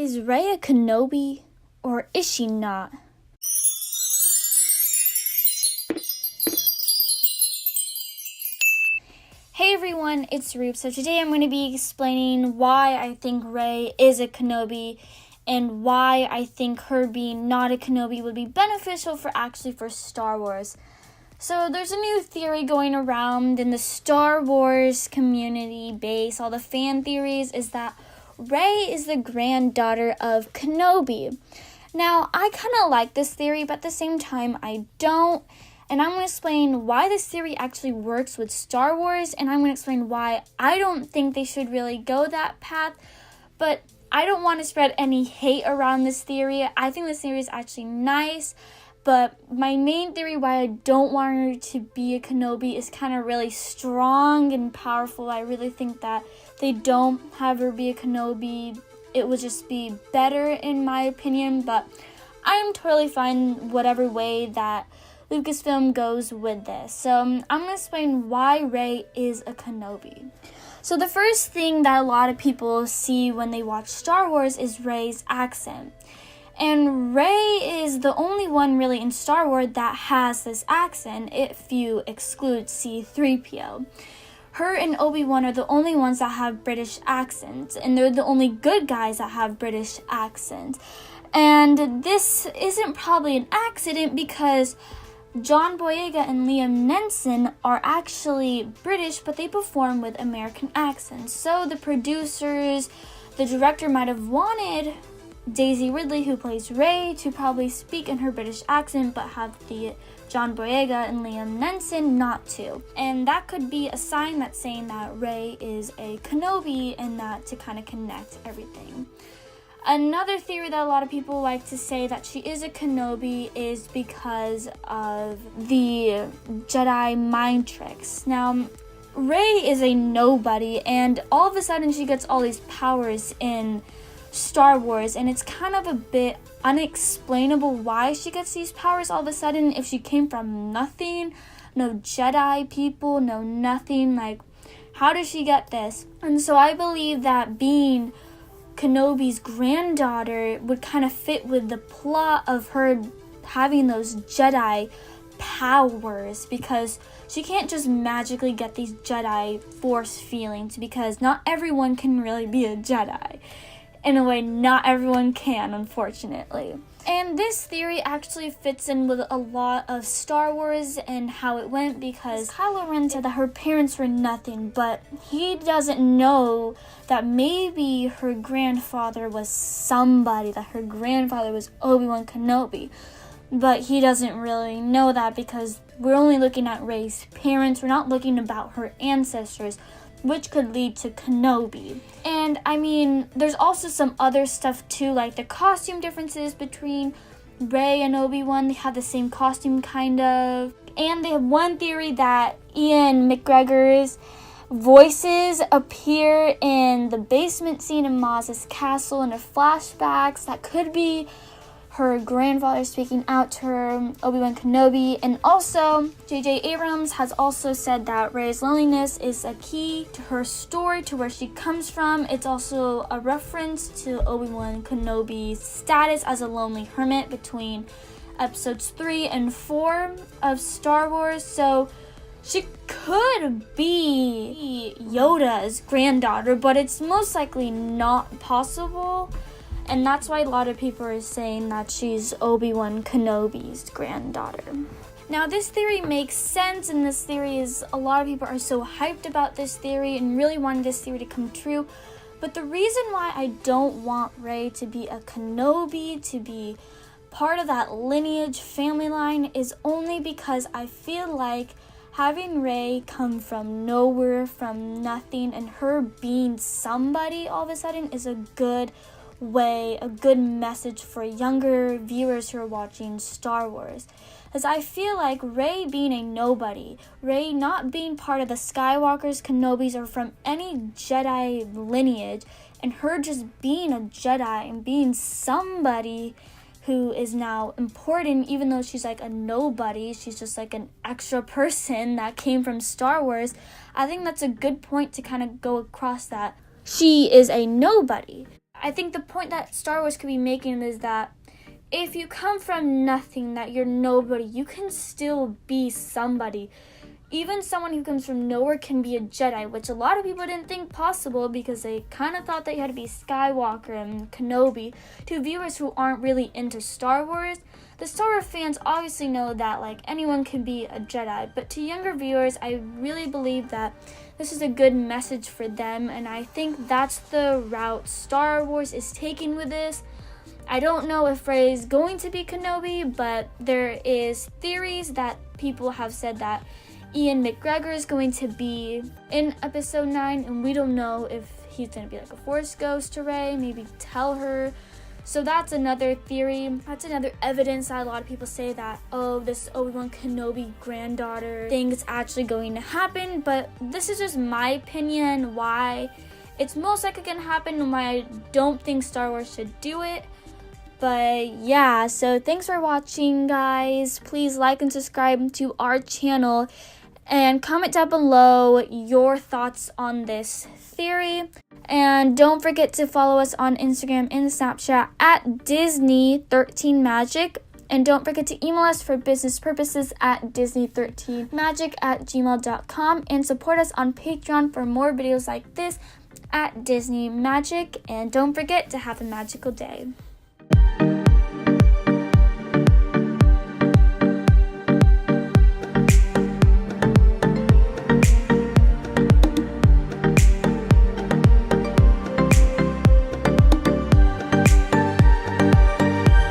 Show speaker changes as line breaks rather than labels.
Is Rey a Kenobi, or is she not? Hey everyone, it's Roop. So today I'm going to be explaining why I think Rey is a Kenobi and why I think her being not a Kenobi would be beneficial for Star Wars. So there's a new theory going around in the Star Wars community base, all the fan theories, is that Rey is the granddaughter of Kenobi. Now, I kind of like this theory, but at the same time, I don't. And I'm going to explain why this theory actually works with Star Wars, and I'm going to explain why I don't think they should really go that path. But I don't want to spread any hate around this theory. I think this theory is actually nice. But my main theory why I don't want her to be a Kenobi is kind of really strong and powerful. I really think that they don't have her be a Kenobi. It would just be better in my opinion. But I am totally fine whatever way that Lucasfilm goes with this. So I'm going to explain why Rey is a Kenobi. So the first thing that a lot of people see when they watch Star Wars is Rey's accent. And Rey is the only one really in Star Wars that has this accent, if you exclude C-3PO. Her and Obi-Wan are the only ones that have British accents, and they're the only good guys that have British accents. And this isn't probably an accident because John Boyega and Liam Neeson are actually British, but they perform with American accents. So the producers, the director might have wanted Daisy Ridley, who plays Rey, to probably speak in her British accent, but have the John Boyega and Liam Neeson not to. And that could be a sign that's saying that Rey is a Kenobi and that to kind of connect everything. Another theory that a lot of people like to say that she is a Kenobi is because of the Jedi mind tricks. Now, Rey is a nobody, and all of a sudden she gets all these powers in Star Wars, and it's kind of a bit unexplainable why she gets these powers all of a sudden if she came from nothing, no Jedi people, no nothing. Like, how does she get this? And so I believe that being Kenobi's granddaughter would kind of fit with the plot of her having those Jedi powers, because she can't just magically get these Jedi force feelings, because not everyone can really be a Jedi. In a way, not everyone can, unfortunately. And this theory actually fits in with a lot of Star Wars and how it went, because Kylo Ren said that her parents were nothing, but he doesn't know that maybe her grandfather was somebody, that her grandfather was Obi-Wan Kenobi. But he doesn't really know that because we're only looking at Rey's parents. We're not looking about her ancestors, which could lead to Kenobi. And I mean, there's also some other stuff too, like the costume differences between Rey and Obi-Wan. They have the same costume, kind of. And they have one theory that Ian McGregor's voices appear in the basement scene in Maz's castle in her flashbacks. That could be her grandfather speaking out to her, Obi-Wan Kenobi. And also, J.J. Abrams has also said that Rey's loneliness is a key to her story, to where she comes from. It's also a reference to Obi-Wan Kenobi's status as a lonely hermit between episodes 3 and 4 of Star Wars. So she could be Yoda's granddaughter, but it's most likely not possible. And that's why a lot of people are saying that she's Obi-Wan Kenobi's granddaughter. Now, this theory makes sense, and this theory is, a lot of people are so hyped about this theory and really wanted this theory to come true. But the reason why I don't want Rey to be a Kenobi, to be part of that lineage family line, is only because I feel like having Rey come from nowhere, from nothing, and her being somebody all of a sudden is a good way, a good message for younger viewers who are watching Star Wars. As I feel like Rey being a nobody, Rey not being part of the Skywalkers, Kenobis, or from any Jedi lineage, and her just being a Jedi and being somebody who is now important, even though she's like a nobody, she's just like an extra person that came from Star Wars. I think that's a good point to kind of go across, that she is a nobody. I think the point that Star Wars could be making is that if you come from nothing, that you're nobody, you can still be somebody. Even someone who comes from nowhere can be a Jedi, which a lot of people didn't think possible because they kind of thought that you had to be Skywalker and Kenobi. To viewers who aren't really into Star Wars, the Star Wars fans obviously know that like anyone can be a Jedi, but to younger viewers, I really believe that this is a good message for them, and I think that's the route Star Wars is taking with this. I don't know if Rey is going to be Kenobi, but there is theories that people have said that Ian McGregor is going to be in episode 9, and we don't know if he's going to be like a Force ghost to Rey, maybe tell her. So that's another theory. That's another evidence that a lot of people say that, oh, this Obi-Wan Kenobi granddaughter thing is actually going to happen. But this is just my opinion, why it's most likely going to happen, and why I don't think Star Wars should do it. But yeah, so thanks for watching, guys. Please like and subscribe to our channel. And comment down below your thoughts on this theory. And don't forget to follow us on Instagram and Snapchat at Disney13Magic. And don't forget to email us for business purposes at Disney13Magic@gmail.com. And support us on Patreon for more videos like this at Disney Magic. And don't forget to have a magical day.